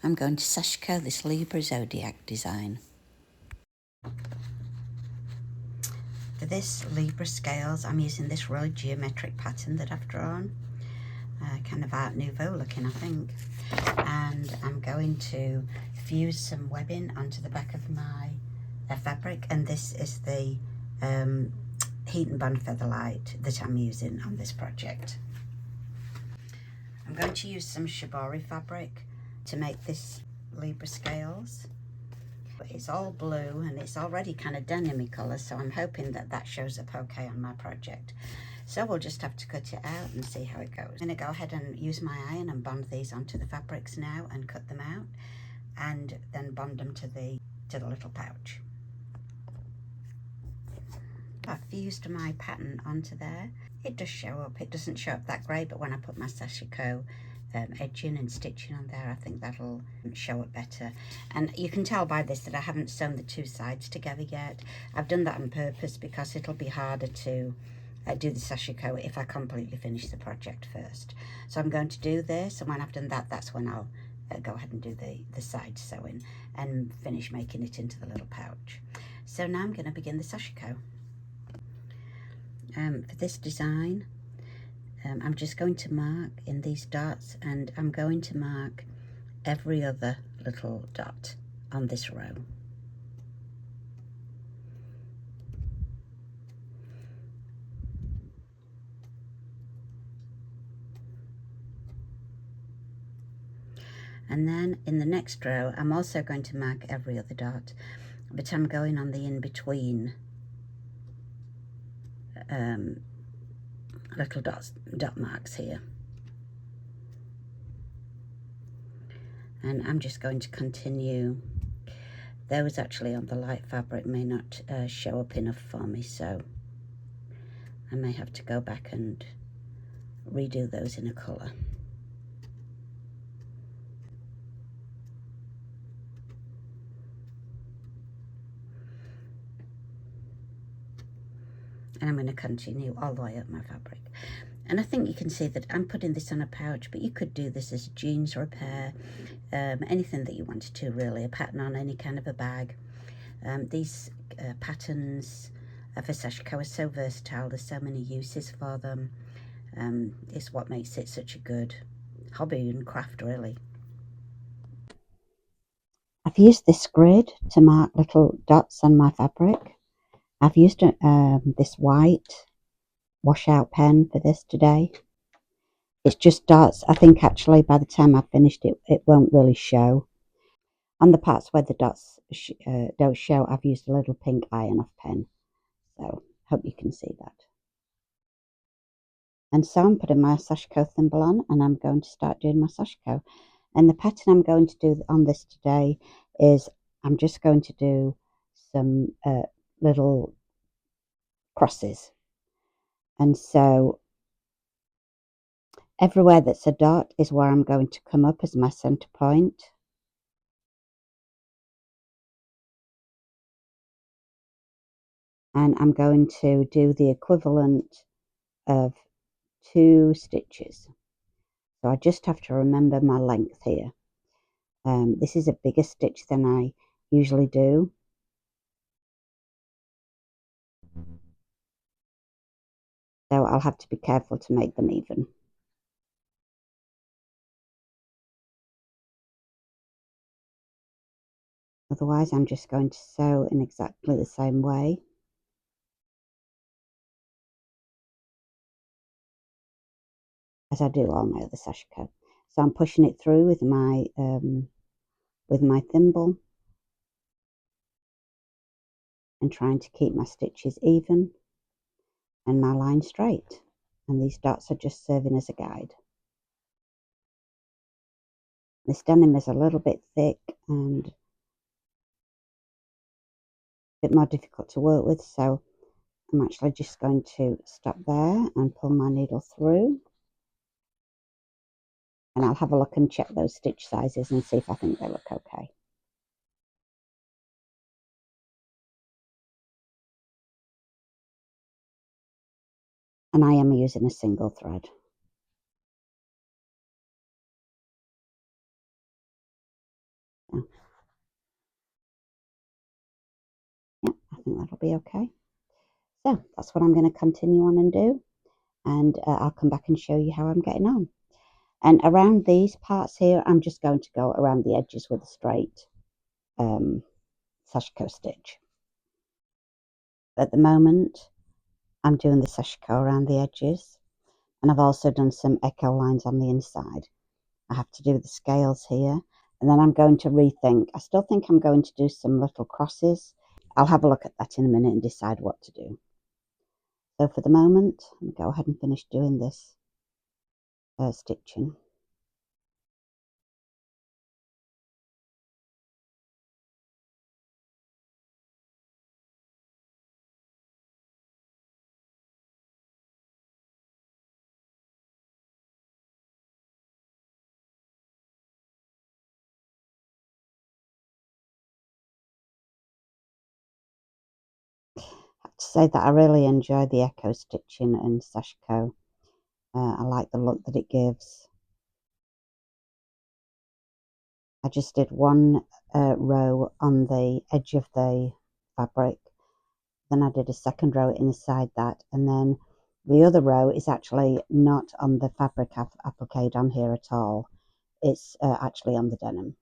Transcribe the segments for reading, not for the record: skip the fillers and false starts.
I'm going to Sashiko this Libra zodiac design. For this Libra scales, I'm using this really geometric pattern that I've drawn. Kind of Art Nouveau looking, I think. And I'm going to fuse some webbing onto the back of my fabric, and this is the heat and bond feather light that I'm using on this project. I'm going to use some shibori fabric to make this Libra scales. It's all blue and it's already kind of denim-y colour, so I'm hoping that that shows up okay on my project. So we'll just have to cut it out and see how it goes. I'm going to go ahead and use my iron and bond these onto the fabrics now and cut them out, and then bond them to the little pouch. I've fused my pattern onto there. It does show up. It doesn't show up that great, but when I put my Sashiko edging and stitching on there, I think that'll show up better. And you can tell by this that I haven't sewn the two sides together yet. I've done that on purpose because it'll be harder to do the Sashiko if I completely finish the project first. So I'm going to do this, and when I've done that, that's when I'll go ahead and do the side sewing and finish making it into the little pouch. So now I'm going to begin the Sashiko. For this design, I'm just going to mark in these dots, and I'm going to mark every other little dot on this row. And then in the next row, I'm also going to mark every other dot, but I'm going on the in-between little dot marks here. And I'm just going to continue. Those actually on the light fabric may not show up enough for me, so I may have to go back and redo those in a colour. And I'm going to continue all the way up my fabric. And I think you can see that I'm putting this on a pouch, but you could do this as jeans or a pair, anything that you wanted to really, a pattern on any kind of a bag. These patterns for Sashiko are so versatile, there's so many uses for them. It's what makes it such a good hobby and craft really. I've used this grid to mark little dots on my fabric. I've used this white washout pen for this today. It's just dots. I think actually by the time I've finished it, it won't really show. On the parts where the dots don't show, I've used a little pink iron off pen. So hope you can see that. And so I'm putting my Sashiko thimble on, and I'm going to start doing my Sashiko. And the pattern I'm going to do on this today is I'm just going to do some little crosses. And so everywhere that's a dot is where I'm going to come up as my center point. And I'm going to do the equivalent of 2 stitches. So I just have to remember my length here. This is a bigger stitch than I usually do. So I'll have to be careful to make them even. Otherwise, I'm just going to sew in exactly the same way. As I do all my other Sashiko. So I'm pushing it through with my thimble and trying to keep my stitches even and my line straight. And these dots are just serving as a guide. This denim is a little bit thick and a bit more difficult to work with, so I'm actually just going to stop there and pull my needle through. And I'll have a look and check those stitch sizes and see if I think they look okay. And I am using a single thread. think that'll be okay. So that's what I'm going to continue on and do, and I'll come back and show you how I'm getting on. And around these parts here, I'm just going to go around the edges with a straight Sashiko stitch. At the moment, I'm doing the Sashiko around the edges, and I've also done some echo lines on the inside. I have to do the scales here, and then I'm going to rethink. I still think I'm going to do some little crosses. I'll have a look at that in a minute and decide what to do. So for the moment, I'm going to go ahead and finish doing this stitching. To say that I really enjoy the echo stitching in Sashiko. I like the look that it gives. I just did one row on the edge of the fabric, then I did a second row inside that, and then the other row is actually not on the fabric I've appliqued on here at all. It's actually on the denim.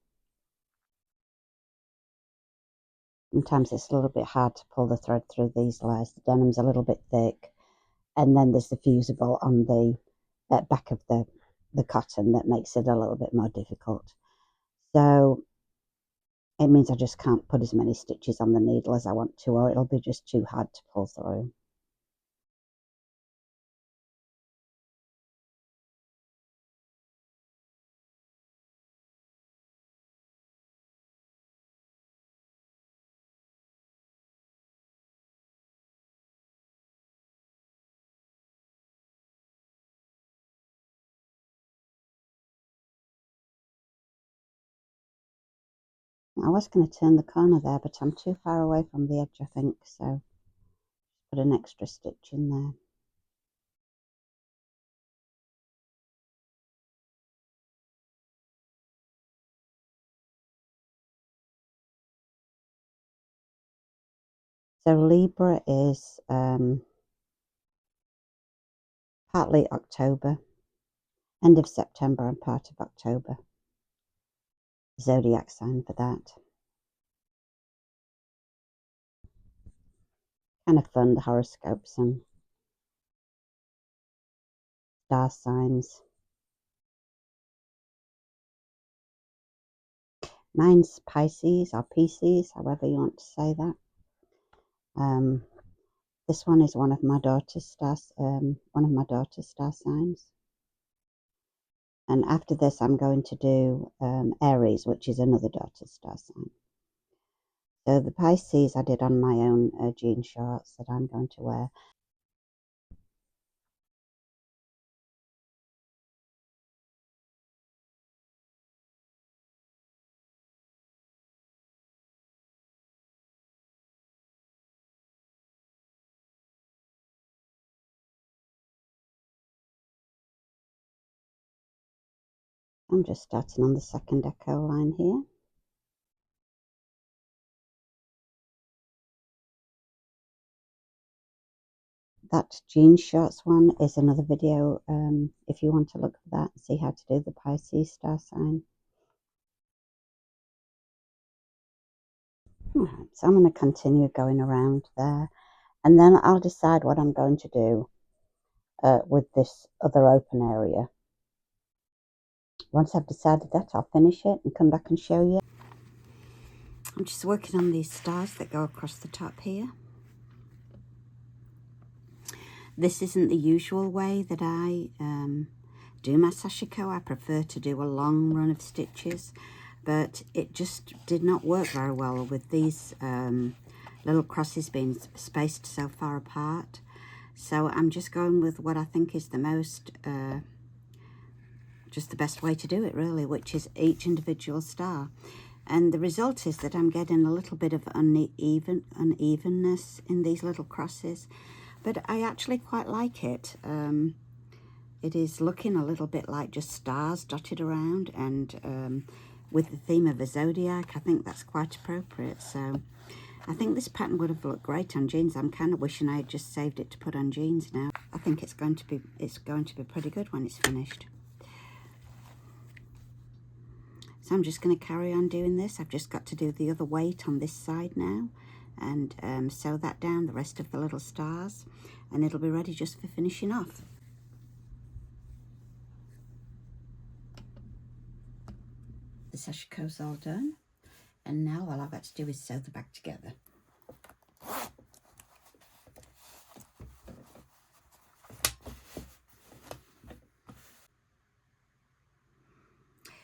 Sometimes it's a little bit hard to pull the thread through these layers. The denim's a little bit thick, and then there's the fusible on the back of the cotton that makes it a little bit more difficult. So it means I just can't put as many stitches on the needle as I want to, or it'll be just too hard to pull through. I was going to turn the corner there, but I'm too far away from the edge, I think, so put an extra stitch in there. So Libra is partly October, end of September and part of October. Zodiac sign for that. Kind of fun, the horoscopes and star signs. Mine's Pisces or Pisces, however you want to say that. This one is one of my daughter's star signs. And after this, I'm going to do Aries, which is another daughter's star sign. So the Pisces I did on my own jean shorts that I'm going to wear. I'm just starting on the second echo line here. That jean shorts one is another video if you want to look for that and see how to do the Pisces star sign. Right, so I'm going to continue going around there, and then I'll decide what I'm going to do with this other open area. Once I've decided that, I'll finish it and come back and show you. I'm just working on these stars that go across the top here. This isn't the usual way that I do my Sashiko. I prefer to do a long run of stitches, but it just did not work very well with these little crosses being spaced so far apart. So I'm just going with what I think is the most, just the best way to do it really, which is each individual star. And the result is that I'm getting a little bit of unevenness in these little crosses, but I actually quite like it. It is looking a little bit like just stars dotted around, and with the theme of a zodiac, I think that's quite appropriate. So I think this pattern would have looked great on jeans. I'm kind of wishing I had just saved it to put on jeans now. I think it's going to be pretty good when it's finished. So I'm just going to carry on doing this. I've just got to do the other weight on this side now and sew that down, the rest of the little stars, and it'll be ready just for finishing off. The sashiko's all done, and now all I've got to do is sew the back together.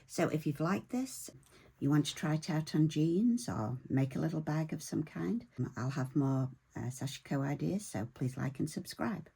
So if you've liked this, you want to try it out on jeans or make a little bag of some kind, I'll have more Sashiko ideas, so please like and subscribe.